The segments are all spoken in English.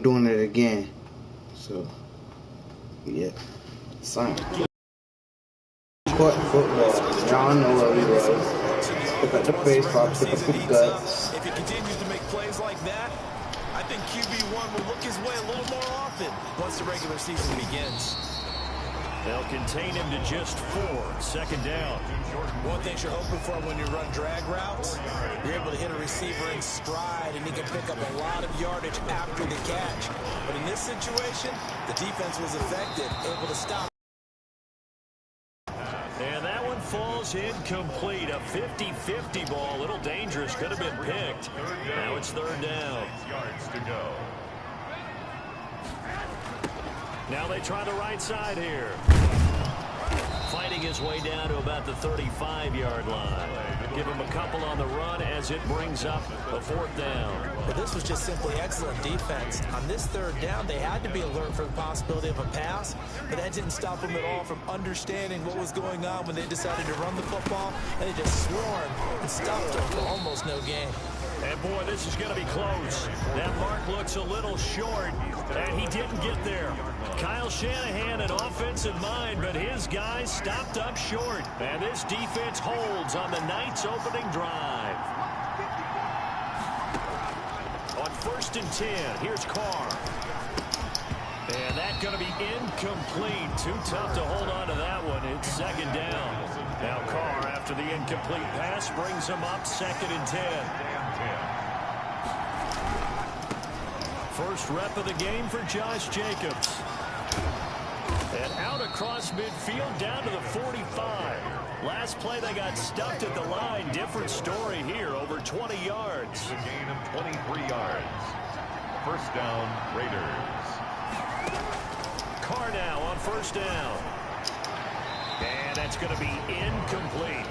doing it again. So, yeah. Son. Court football. Y'all know what we was. Pick up the baseball, pick up the guts. If he continues to make plays like that, I think QB1 will look his way a little more often once the regular season begins. They'll contain him to just 4. Second down. One thing you're hoping for when you run drag routes, you're able to hit a receiver in stride, and he can pick up a lot of yardage after the catch. But in this situation, the defense was effective, able to stop. And that one falls incomplete. A 50-50 ball. A little dangerous. Could have been picked. Now it's third down. Yards to go. Now they try the right side here. Fighting his way down to about the 35-yard line. Give him a couple on the run as it brings up a fourth down. But this was just simply excellent defense. On this third down, they had to be alert for the possibility of a pass, but that didn't stop them at all from understanding what was going on when they decided to run the football, and they just swarmed and stopped them for almost no gain. And, boy, this is going to be close. That mark looks a little short, and he didn't get there. Kyle Shanahan, an offensive mind, but his guys stopped up short. And this defense holds on the Knights' opening drive. On 1st and 10, here's Carr. And that's going to be incomplete. Too tough to hold on to that one. It's second down. Now Carr, after the incomplete pass, brings him up 2nd and 10. First rep of the game for Josh Jacobs. And out across midfield down to the 45. Last play they got stuffed at the line. Different story here, over 20 yards. A gain of 23 yards. First down, Raiders. Carr now on first down. And that's going to be incomplete.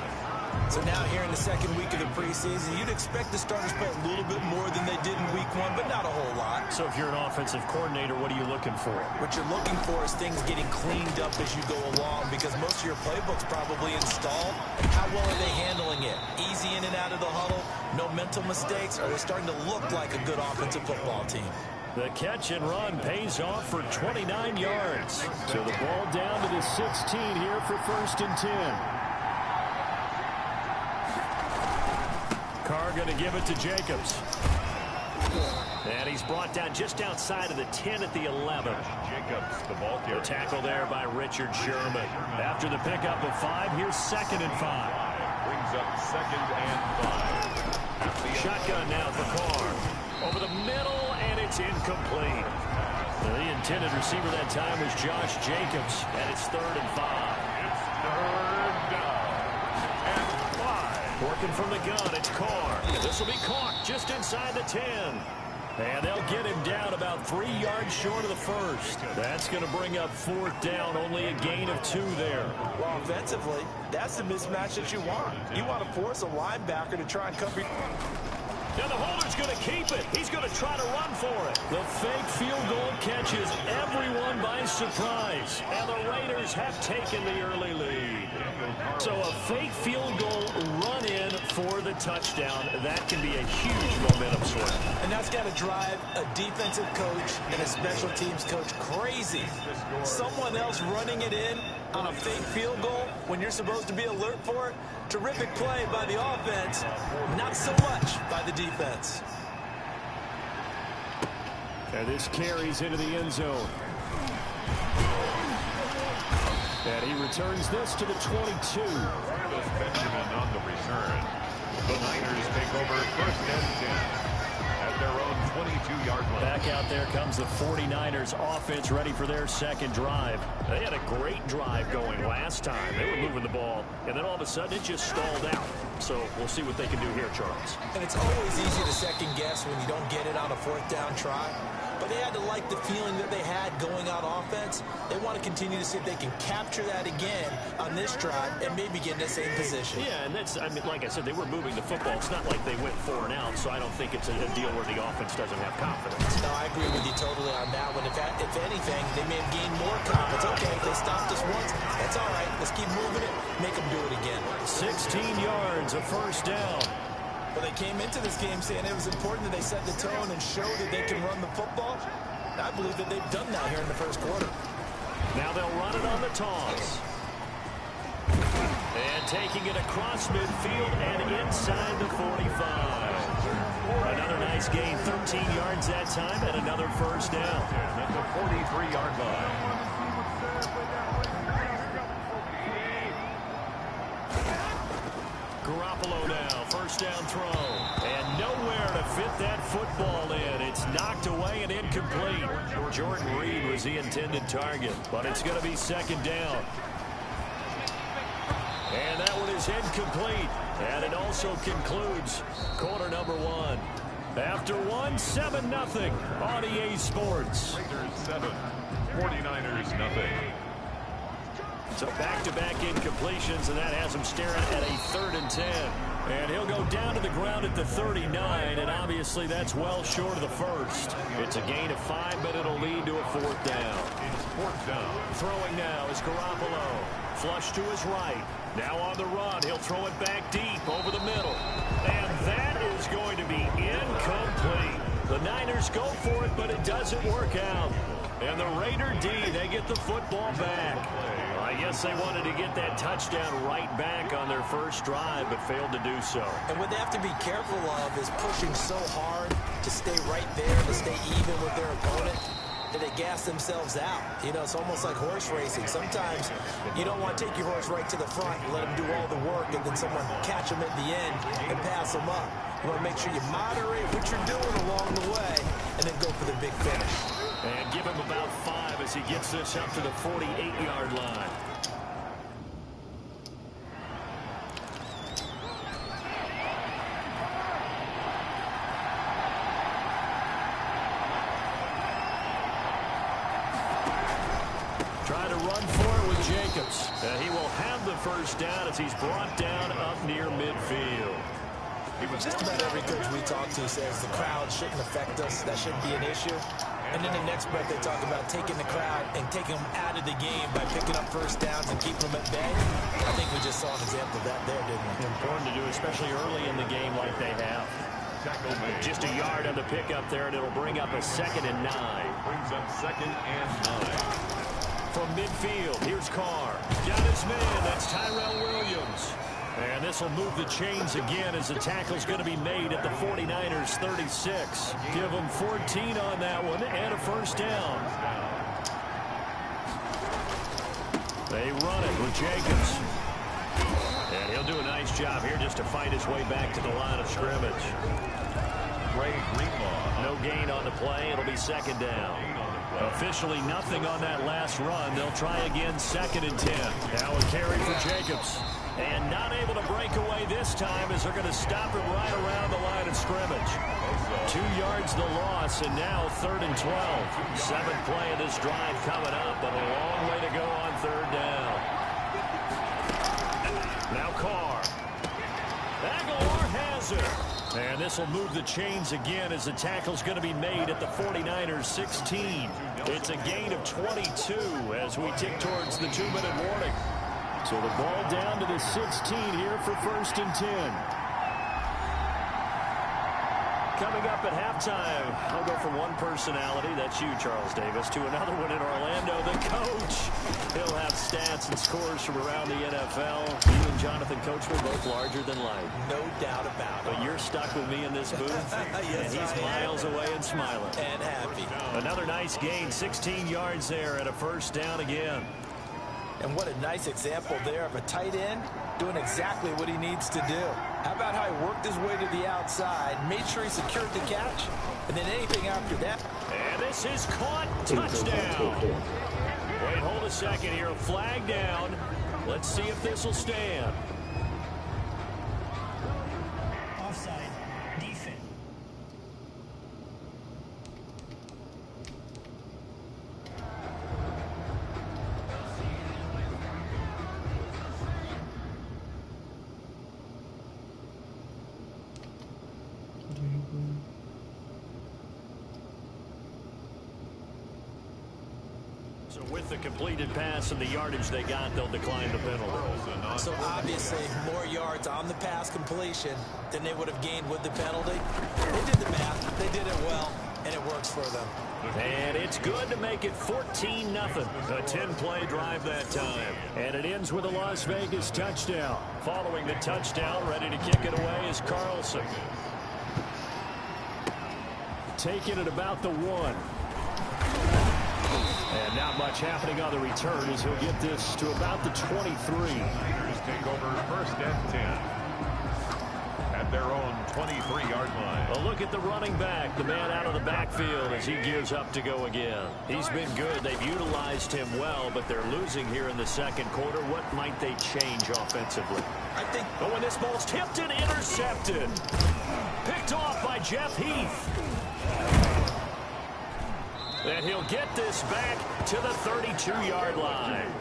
So now here in the second week of the preseason, you'd expect the starters to play a little bit more than they did in week 1, but not a whole lot. So if you're an offensive coordinator, what are you looking for? What you're looking for is things getting cleaned up as you go along, because most of your playbook's probably installed. How well are they handling it? Easy in and out of the huddle, no mental mistakes, or they're starting to look like a good offensive football team. The catch and run pays off for 29 yards. So the ball down to the 16 here for 1st and 10. Carr going to give it to Jacobs. And he's brought down just outside of the 10 at the 11. Jacobs, the ball carrier. The tackle there by Richard Sherman. After the pickup of 5, here's 2nd and 5. Brings up 2nd and 5. Shotgun now for Carr. Over the middle, and it's incomplete. The intended receiver that time was Josh Jacobs, and it's 3rd and 5. It's 3rd down. Working from the gun, it's Carr. This will be caught just inside the 10. And they'll get him down about 3 yards short of the first. That's going to bring up 4th down, only a gain of 2 there. Well, offensively, that's the mismatch that you want. You want to force a linebacker to try and cover. Now the holder's going to keep it. He's going to try to run for it. The fake field goal catches everyone by surprise. And the Raiders have taken the early lead. So a fake field goal run in for the touchdown. That can be a huge momentum swing. And that's got to drive a defensive coach and a special teams coach crazy. Someone else running it in on a fake field goal when you're supposed to be alert for it. Terrific play by the offense, not so much by the defense. And this carries into the end zone. And he returns this to the 22. Travis Benjamin on the return. The Niners take over 1st and 10 at their own 22-yard line. Back out there comes the 49ers offense, ready for their second drive. They had a great drive going last time. They were moving the ball, and then all of a sudden it just stalled out. So we'll see what they can do here, Charles. And it's always easy to second guess when you don't get it on a 4th down try. But they had to like the feeling that they had going out offense. They want to continue to see if they can capture that again on this drive and maybe get in the same position. Yeah, and that's, I mean, like I said, they were moving the football. It's not like they went 4 and out, so I don't think it's a deal where the offense doesn't have confidence. No, I agree with you totally on that one. If anything, they may have gained more confidence. Okay, if they stopped us once, that's all right. Let's keep moving it, make them do it again. 16 yards, a 1st down. Well, they came into this game saying it was important that they set the tone and show that they can run the football. believe that they've done that here in the first quarter. Now they'll run it on the toss. And taking it across midfield and inside the 45. Another nice gain, 13 yards that time, and another first down. At the 43-yard line. Garoppolo now, first down throw. And nowhere to fit that football in. It's knocked away and incomplete. Jordan Reed was the intended target, but it's going to be second down. And that one is incomplete. And it also concludes quarter number one. After one, 7-0 on EA Sports. Raiders 7, 49ers nothing. So back-to-back incompletions, and that has him staring at a 3rd and 10. And he'll go down to the ground at the 39, and obviously that's well short of the first. It's a gain of 5, but it'll lead to a 4th down. It's 4th down. Throwing now is Garoppolo. Flush to his right. Now on the run, he'll throw it back deep over the middle. And that is going to be incomplete. The Niners go for it, but it doesn't work out. And the Raider D, they get the football back. I guess they wanted to get that touchdown right back on their first drive, but failed to do so. And what they have to be careful of is pushing so hard to stay right there, to stay even with their opponent, that they gas themselves out. You know, it's almost like horse racing. Sometimes you don't want to take your horse right to the front and let them do all the work, and then someone catch them at the end and pass them up. You want to make sure you moderate what you're doing along the way and then go for the big finish. And give him about 5 as he gets this up to the 48-yard line. Trying to run for it with Jacobs. He will have the first down as he's brought down up near midfield. Just about every coach we talk to says the crowd shouldn't affect us. That shouldn't be an issue. And then the next breath they talk about taking the crowd and taking them out of the game by picking up first downs and keeping them at bay. I think we just saw an example of that there, didn't we? Important to do, especially early in the game like they have. Just a yard on the pickup there, and it'll bring up a 2nd and 9. Brings up 2nd and 9. From midfield, here's Carr. Got his man, that's Tyrell Williams. And this will move the chains again as the tackle's going to be made at the 49ers 36. Give them 14 on that one and a first down. They run it with Jacobs. And he'll do a nice job here just to fight his way back to the line of scrimmage. Ray Greenlaw. No gain on the play. It'll be second down. Officially nothing on that last run. They'll try again, 2nd and 10. Now a carry for Jacobs. And not able to break away this time as they're going to stop him right around the line of scrimmage. 2 yards the loss, and now 3rd and 12. 7th play of this drive coming up, but a long way to go on 3rd down. Now Carr. Aguilar has it. And this will move the chains again as the tackle's going to be made at the 49ers 16. It's a gain of 22 as we tick towards the 2-minute warning. So the ball down to the 16 here for 1st and 10. Coming up at halftime, I'll go from one personality, that's you, Charles Davis, to another one in Orlando, the coach. He'll have stats and scores from around the NFL. You and Jonathan Coachman both larger than life. No doubt about it. But you're stuck with me in this booth, yes, and he's miles away and smiling. And happy. Another nice gain, 16 yards there and a first down again. And what a nice example there of a tight end doing exactly what he needs to do. How about how he worked his way to the outside, made sure he secured the catch, and then anything after that. And this is caught. Touchdown. Wait, hold a second here. Flag down. Let's see if this will stand. Offside. Defense. So with the completed pass and the yardage they got, they'll decline the penalty. So obviously more yards on the pass completion than they would have gained with the penalty. They did the math. They did it well. and it works for them. And it's good to make it 14-0. A 10-play drive that time. And it ends with a Las Vegas touchdown. Following the touchdown, ready to kick it away is Carlson. Taking it about the 1. And not much happening on the return as he'll get this to about the 23. Raiders take over first and 10 at their own 23-yard line. A look at the running back, the man out of the backfield as he gears up to go again. He's been good. They've utilized him well, but they're losing here in the second quarter. What might they change offensively? I think when this ball's tipped and intercepted. Picked off by Jeff Heath. And he'll get this back to the 32-yard line.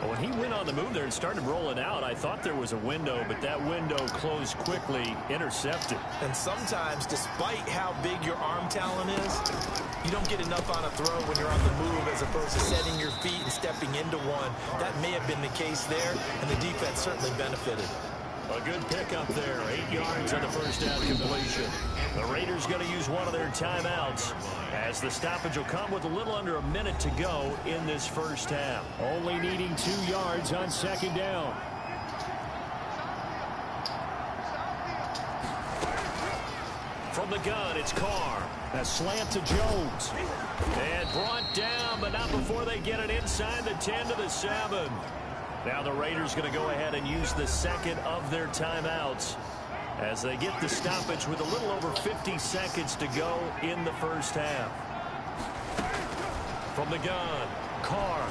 When he went on the move there and started rolling out, I thought there was a window, but that window closed quickly, intercepted. And sometimes, despite how big your arm talent is, you don't get enough on a throw when you're on the move as opposed to setting your feet and stepping into one. That may have been the case there, and the defense certainly benefited. A good pickup there, 8 yards on the first down completion. The Raiders going to use one of their timeouts as the stoppage will come with a little under a minute to go in this first half. Only needing 2 yards on second down. From the gun, it's Carr. A slant to Jones. And brought down, but not before they get it inside the 10 to the 7. Now the Raiders going to go ahead and use the second of their timeouts as they get the stoppage with a little over 50 seconds to go in the first half. From the gun, Carr.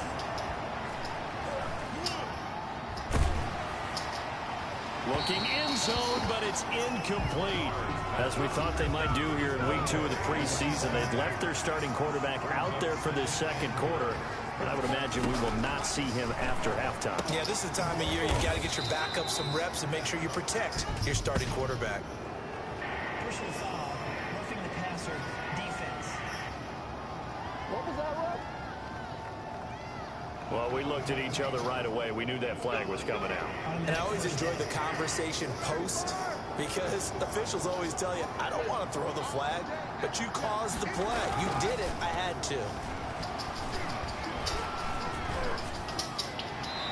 Looking end zone, but it's incomplete. As we thought they might do here in week 2 of the preseason, they'd left their starting quarterback out there for this second quarter. And I would imagine we will not see him after halftime. Yeah, this is the time of year you've got to get your backup some reps and make sure you protect your starting quarterback. Personal foul, roughing the passer, defense. What was that, Ruff? Well, we looked at each other right away. We knew that flag was coming out. And I always enjoy the conversation post because officials always tell you, I don't want to throw the flag, but you caused the play. You did it. I had to.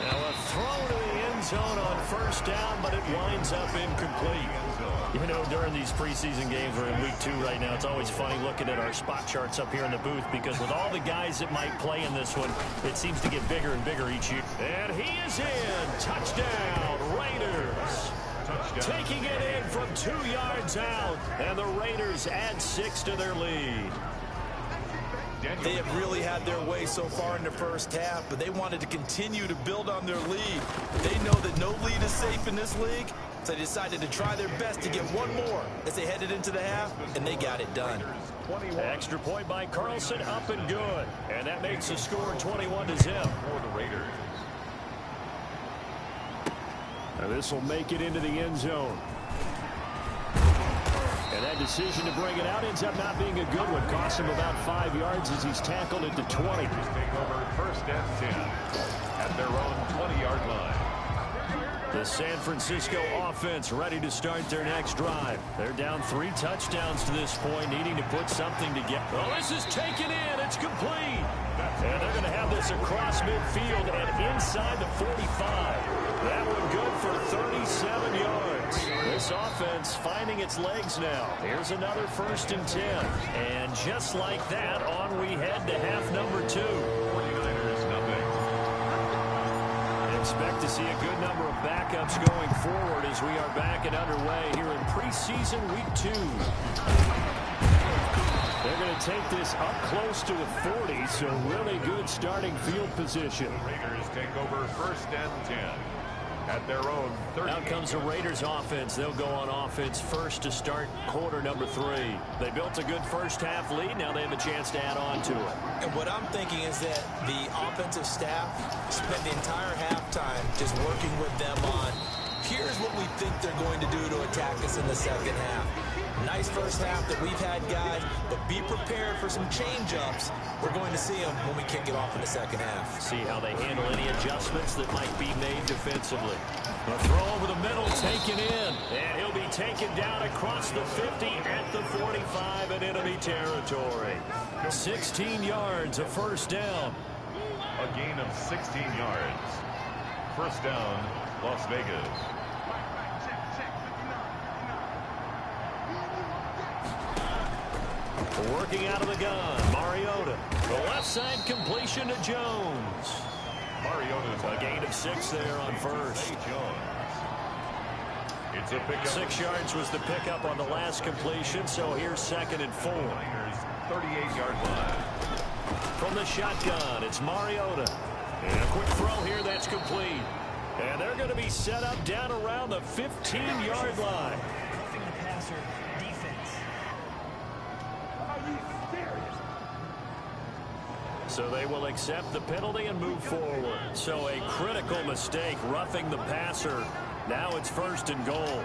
Now a throw to the end zone on first down, but it winds up incomplete. You know, during these preseason games, we're in week 2 right now, it's always funny looking at our spot charts up here in the booth because with all the guys that might play in this one, it seems to get bigger and bigger each year. And he is in. Touchdown, Raiders. Touchdown. Taking it in from 2 yards out, and the Raiders add 6 to their lead. They have really had their way so far in the first half, but they wanted to continue to build on their lead. They know that no lead is safe in this league, so they decided to try their best to get one more as they headed into the half, and they got it done. Extra point by Carlson, up and good. And that makes the score 21-0 for the Raiders. Now this will make it into the end zone. And that decision to bring it out ends up not being a good one. Costs him about 5 yards as he's tackled at the 20. Take over first and 10 at their own 20-yard line. The San Francisco offense ready to start their next drive. They're down 3 touchdowns to this point, needing to put something together. Oh, this is taken in. It's complete. And they're going to have this across midfield and inside the 45. That one good for 37 yards. This offense finding its legs now. Here's another first and 10. And just like that, on we head to half number 2. 49ers nothing. Expect to see a good number of backups going forward as we are back and underway here in preseason week 2. They're going to take this up close to the 40, so really good starting field position. Raiders take over first and 10 at their own 30. Out comes the Raiders offense. They'll go on offense first to start quarter number 3. They built a good first half lead. Now they have a chance to add on to it. And what I'm thinking is that the offensive staff spent the entire halftime just working with them on, here's what we think they're going to do to attack us in the second half. Nice first half that we've had, guys, but be prepared for some change-ups. We're going to see them when we kick it off in the second half. See how they handle any adjustments that might be made defensively. A throw over the middle taken in, and he'll be taken down across the 50 at the 45 in enemy territory. 16 yards, a first down. A gain of 16 yards. First down, Las Vegas. Working out of the gun, Mariota. The left side completion to Jones. Mariota's A gain of 6 there on first. Jones. It's a pickup. 6 yards was the pickup on the last completion, so here's 2nd and 4. Niners 38-yard line. From the shotgun, it's Mariota. And a quick throw here that's complete. And they're going to be set up down around the 15-yard line. Roughing the passer defense. So they will accept the penalty and move forward. So a critical mistake, roughing the passer. Now it's 1st and goal.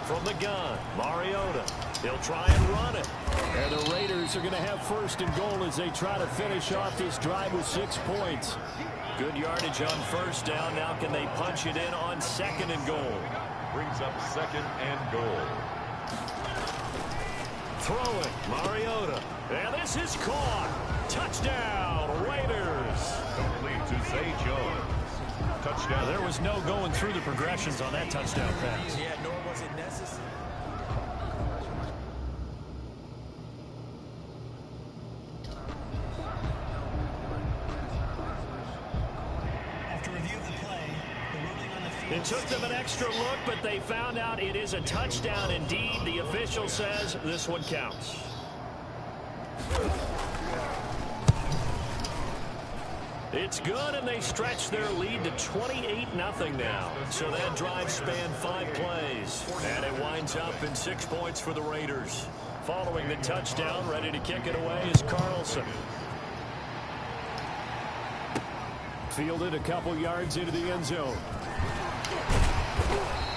From the gun, Mariota. He'll try and run it. And the Raiders are going to have 1st and goal as they try to finish off this drive with 6 points. Good yardage on 1st down. Now can they punch it in on 2nd and goal? Brings up 2nd and goal. Throwing, Mariota. And this is caught. Touchdown, Raiders. Complete to Zay Jones. Touchdown. There was no going through the progressions on that touchdown pass. Yeah, nor was it necessary. After review of the play, the ruling on the field. It took them an extra look, but they found out it is a touchdown indeed. The official says this one counts. It's good, and they stretch their lead to 28-0 now. So that drive spanned 5 plays, and it winds up in 6 points for the Raiders. Following the touchdown, ready to kick it away is Carlson. Fielded a couple yards into the end zone.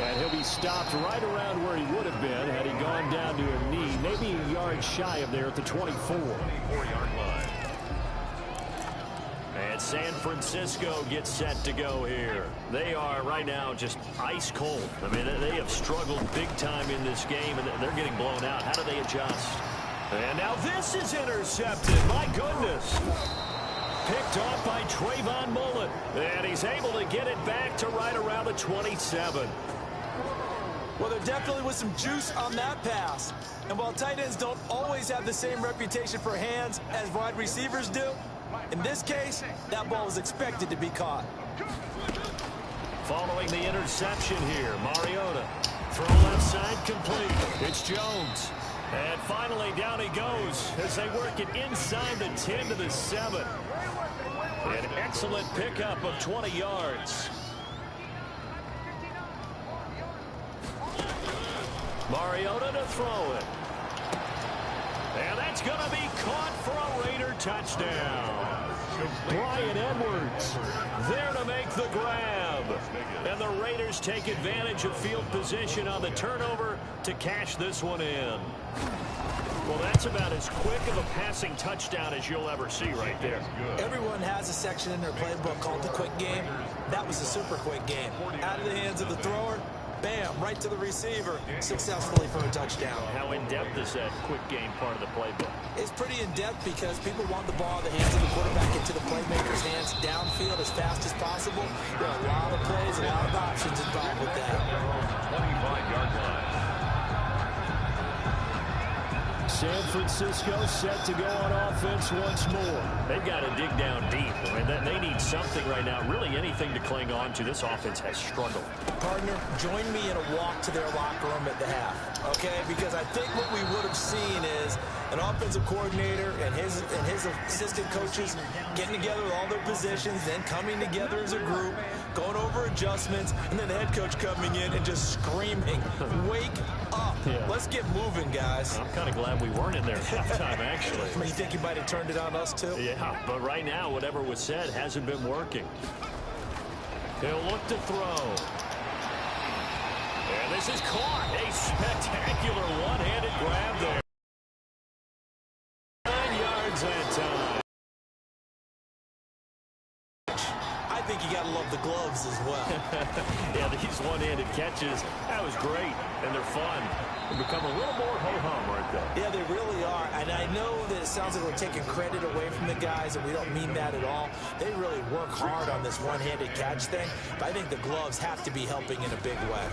And he'll be stopped right around where he would have been had he gone down to a knee, maybe a yard shy of there at the 24. 24-yard line. And San Francisco gets set to go here. They are right now just ice cold. I mean, they have struggled big time in this game, and they're getting blown out. How do they adjust? And now this is intercepted. My goodness. Picked off by Trayvon Mullen. And he's able to get it back to right around the 27. Well, there definitely was some juice on that pass. And while tight ends don't always have the same reputation for hands as wide receivers do, in this case, that ball was expected to be caught. Following the interception here, Mariota. Throw left side complete. It's Jones. And finally down he goes as they work it inside the 10 to the 7. An excellent pickup of 20 yards. Mariota to throw it. And that's going to be caught for a Raider touchdown. Bryan Edwards there to make the grab. And the Raiders take advantage of field position on the turnover to cash this one in. Well, that's about as quick of a passing touchdown as you'll ever see right there. Everyone has a section in their playbook called the quick game. That was a super quick game. Out of the hands of the thrower, bam, right to the receiver, successfully for a touchdown. How in-depth is that quick game part of the playbook? It's pretty in-depth because people want the ball in the hands of the quarterback into the playmaker's hands downfield as fast as possible. There are a lot of plays, a lot of options involved with that. 25-yard line. San Francisco set to go on offense once more. They've got to dig down deep. I mean, they need something right now, really anything to cling on to. This offense has struggled. Partner, join me in a walk to their locker room at the half, okay? Because I think what we would have seen is an offensive coordinator and his assistant coaches getting together with all their positions, then coming together as a group, going over adjustments, and then the head coach coming in and just screaming, wake up. Yeah. Let's get moving, guys. I'm kind of glad we weren't in there at halftime, actually. You think you might have turned it on us, too? Yeah, but right now, whatever was said hasn't been working. He'll look to throw. And this is caught. A spectacular one-handed grab there. 9 yards that time. I think you got to love the gloves as well. Yeah, these one-handed catches, that was great, and they're fun. They become a little more ho-hum, aren't they? Yeah, they really are. And I know that it sounds like we're taking credit away from the guys, and we don't mean that at all. They really work hard on this one-handed catch thing, but I think the gloves have to be helping in a big way.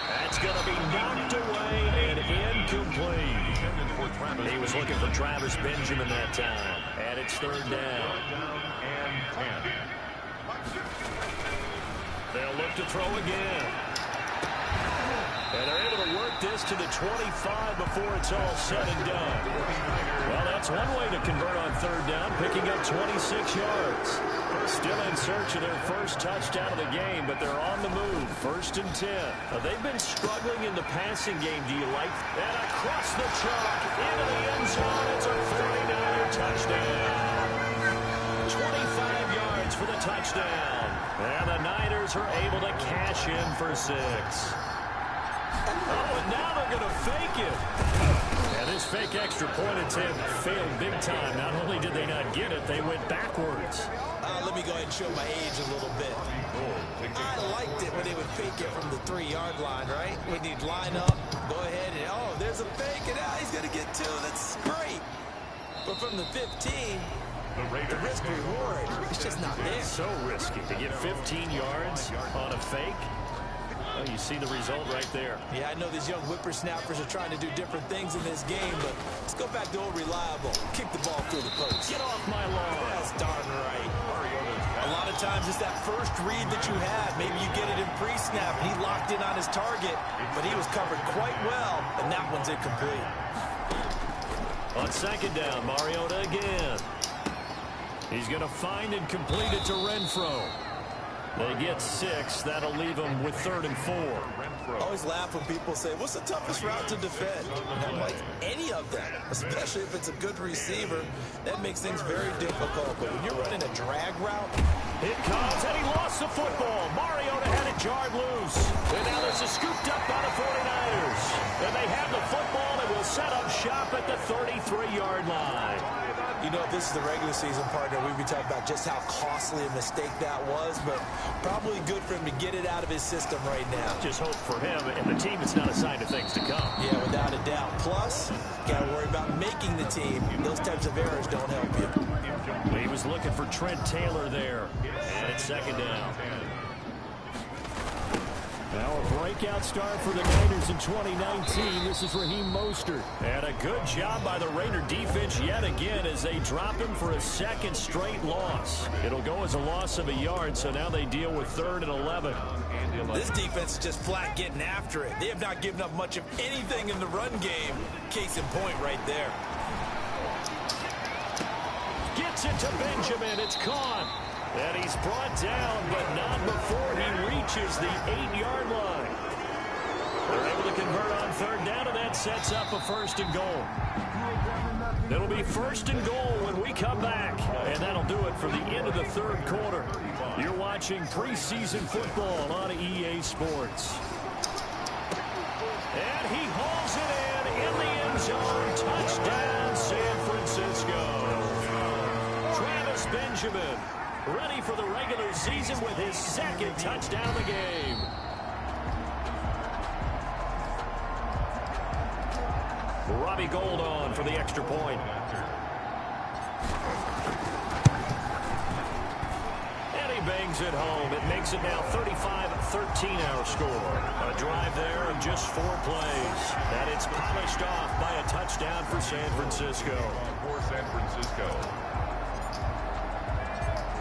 That's going to be knocked away and incomplete. He was looking for Travis Benjamin that time. And it's 3rd down. And 10. They'll look to throw again. And they're able to work this to the 25 before it's all said and done. Well, that's one way to convert on 3rd down, picking up 26 yards. Still in search of their first touchdown of the game, but they're on the move. 1st and 10. They've been struggling in the passing game. Do you like that? And across the chalk, into the end zone. It's a 49er touchdown. 25 yards for the touchdown. And the Niners are able to cash in for 6. Oh, and now they're going to fake it. And this fake extra point attempt failed big time. Not only did they not get it, they went backwards. Let me go ahead and show my age a little bit. I liked it when they would fake it from the 3-yard line, right? When you'd line up, go ahead, and oh, there's a fake, and now he's going to get 2. That's great. But from the 15, the risk-reward, it's just not there. It's so risky to get 15 yards on a fake. Well, you see the result right there. Yeah, I know these young whippersnappers are trying to do different things in this game, but let's go back to old reliable. Kick the ball through the post. Get off my lawn. That's darn right. A lot of times it's that first read that you have. Maybe you get it in pre-snap, and he locked in on his target, but he was covered quite well, and that one's incomplete. On 2nd down, Mariota again. He's going to find and complete it to Renfro. They get 6. That'll leave them with 3rd and 4. I always laugh when people say, what's the toughest route to defend? And I'm like, any of them, especially if it's a good receiver. That makes things very difficult. But when you're running a drag route, it comes, and he lost the football. Mariota had it jarred loose. And now this is scooped up by the 49ers. And they have the football and will set up shop at the 33-yard line. You know, if this is the regular season, partner, we'd be talking about just how costly a mistake that was, but probably good for him to get it out of his system right now. Just hope for him and the team it's not a sign of things to come. Yeah, without a doubt. Plus, got to worry about making the team. Those types of errors don't help you. He was looking for Trent Taylor there, and it's 2nd down. Now a breakout start for the Niners in 2019. This is Raheem Mostert. And a good job by the Raider defense yet again as they drop him for a 2nd straight loss. It'll go as a loss of a yard, so now they deal with 3rd and 11. This defense is just flat getting after it. They have not given up much of anything in the run game. Case in point right there. Gets it to Benjamin. It's caught. And he's brought down, but not before he reaches the 8-yard line. They're able to convert on 3rd down, and that sets up a 1st and goal. It'll be 1st and goal when we come back, and that'll do it for the end of the 3rd quarter. You're watching preseason football on EA Sports. And he hauls it in the end zone. Touchdown, San Francisco. Travis Benjamin, ready for the regular season with his 2nd touchdown of the game. Robbie Gould on for the extra point. And he bangs it home. It makes it now 35-13 our score. A drive there of just 4 plays. And it's polished off by a touchdown for San Francisco. For San Francisco.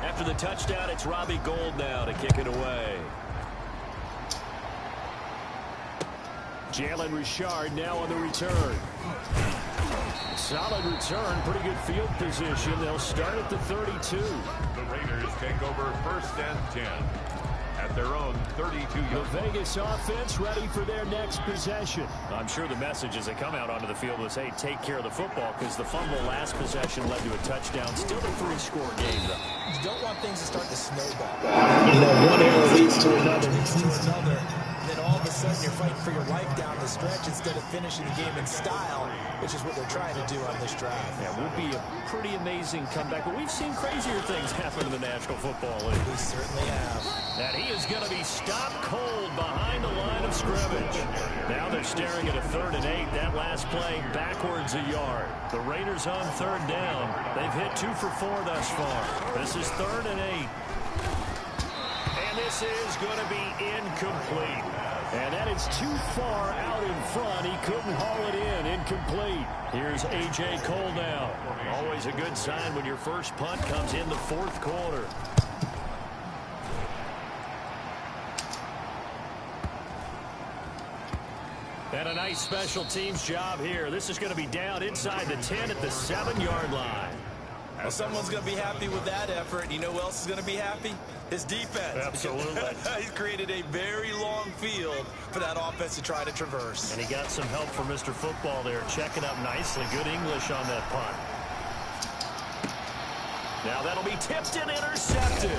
After the touchdown, it's Robbie Gould now to kick it away. Jalen Richard now on the return. Solid return, pretty good field position. They'll start at the 32. The Raiders take over 1st and 10. at their own 32-yard The Vegas offense ready for their next possession. I'm sure the message as they come out onto the field was, hey, take care of the football, because the fumble last possession led to a touchdown. Still a 3-score game, though. You don't want things to start to snowball. One error leads to another. And then all of a sudden you're fighting for your life down the stretch instead of finishing the game in style, which is what they're trying to do on this drive. Yeah, it would be a pretty amazing comeback, but we've seen crazier things happen in the National Football League. We certainly have. And he is going to be stopped cold behind the line of scrimmage. Now they're staring at a 3rd and 8. That last play backwards a yard. The Raiders on 3rd down. They've hit 2 for 4 thus far. This is 3rd and 8. And this is going to be incomplete. And that is too far out in front. He couldn't haul it in. Incomplete. Here's A.J. Cole now. Always a good sign when your first punt comes in the 4th quarter. And a nice special teams job here. This is going to be down inside the 10 at the 7-yard line. Well, someone's going to be happy with that effort. You know who else is going to be happy? His defense. Absolutely. He's created a very long field for that offense to try to traverse. And he got some help from Mr. Football there, checking up nicely. Good English on that punt. Now that'll be tipped and intercepted.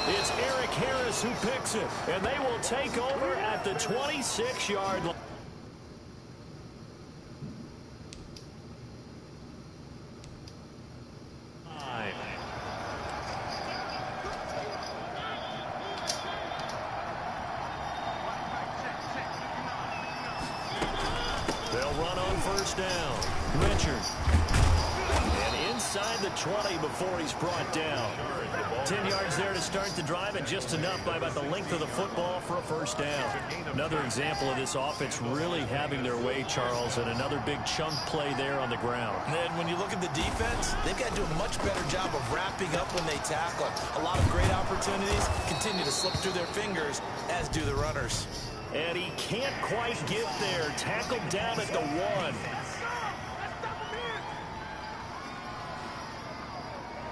It's Eric Harris who picks it, and they will take over at the 26-yard line. They'll run on 1st down. Richard. And inside the 20 before he's brought down. 10 yards there to start the drive, and just enough by about the length of the football for a 1st down. Another example of this offense really having their way, Charles, and another big chunk play there on the ground. And when you look at the defense, they've got to do a much better job of wrapping up when they tackle. A lot of great opportunities continue to slip through their fingers, as do the runners. And he can't quite get there. Tackled down at the 1.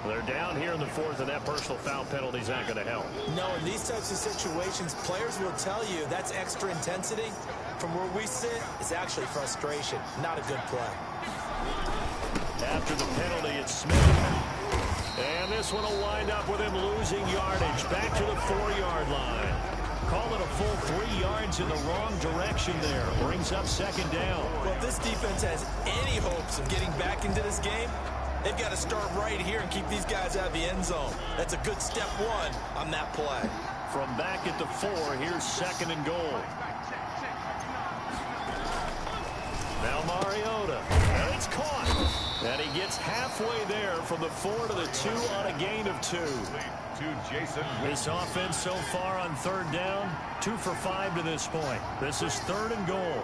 They're down here in the 4th, and that personal foul penalty is not going to help. No, in these types of situations, players will tell you that's extra intensity. From where we sit, it's actually frustration, not a good play. After the penalty, it's Smith. And this one will wind up with him losing yardage. Back to the 4-yard line. Call it a full 3 yards in the wrong direction there. Brings up 2nd down. Well, if this defense has any hopes of getting back into this game, they've got to start right here and keep these guys out of the end zone. That's a good step 1 on that play. From back at the 4, here's 2nd and goal. Now Mariota. And it's caught. And he gets halfway there from the 4 to the 2 on a gain of 2. This offense so far on 3rd down, 2 for 5 to this point. This is 3rd and goal.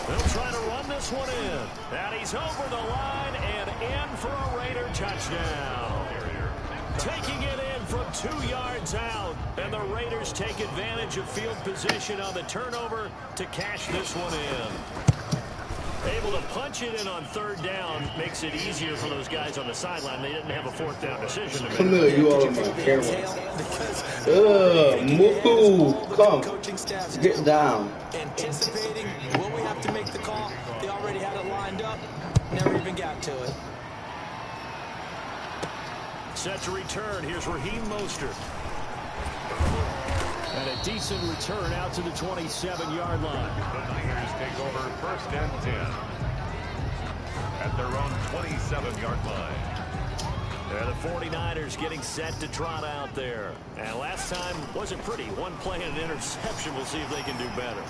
They'll try to run this one in. And he's over the line and in for a Raider touchdown. Taking it in from 2 yards out. And the Raiders take advantage of field position on the turnover to cash this one in. Able to punch it in on 3rd down makes it easier for those guys on the sideline. They didn't have a 4th down decision to make. Come here, you all on my camera. Move. Come. Get down. Anticipating, will we have to make the call? They already had it lined up. Never even got to it. Set to return. Here's Raheem Mostert. And a decent return out to the 27-yard line. The Niners take over 1st and 10 at their own 27-yard line. They're the 49ers getting set to trot out there. And last time wasn't pretty. 1 play and an interception. We'll see if they can do better.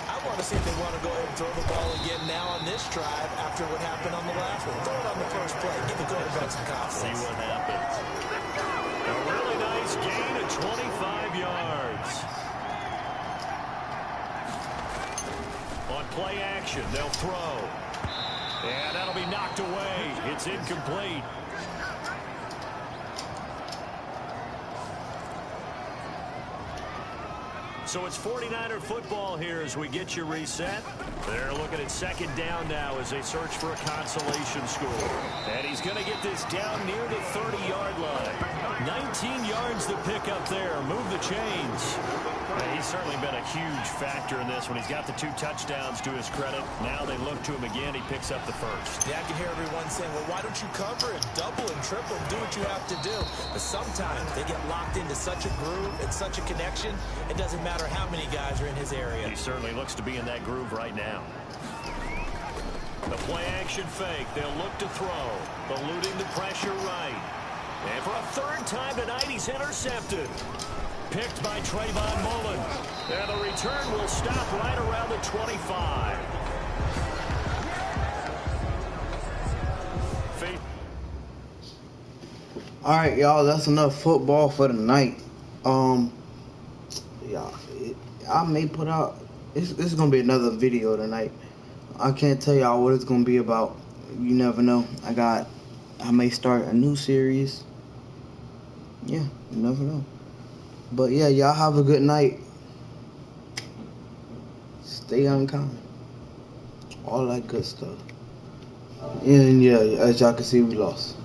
I want to see if they want to go ahead and throw the ball again now on this drive after what happened on the last one. Throw it on the first play. Give the quarterback some confidence. See what happens. A really nice gain of 25 yards. On play action, they'll throw. And that'll be knocked away. It's incomplete. So it's 49er football here as we get you reset. They're looking at second down now as they search for a consolation score. And he's going to get this down near the 30-yard line. 19 yards to pick up there. Move the chains. And he's certainly been a huge factor in this when he's got the 2 touchdowns to his credit. Now they look to him again. He picks up the first. Yeah, I can hear everyone saying, well, why don't you cover and double and triple and do what you have to do? But sometimes they get locked into such a groove and such a connection, it doesn't matter how many guys are in his area. He certainly looks to be in that groove right now. The play action fake. They'll look to throw. Eluding the pressure right. And for a third time tonight, he's intercepted. Picked by Trayvon Mullen. And the return will stop right around the 25. All right, y'all. That's enough football for the night. Yeah, I may put out. It's gonna be another video tonight. I can't tell y'all what it's gonna be about. You never know. I may start a new series. Yeah, you never know. But yeah, y'all have a good night. Stay unkind. All that good stuff. And yeah, as y'all can see, we lost.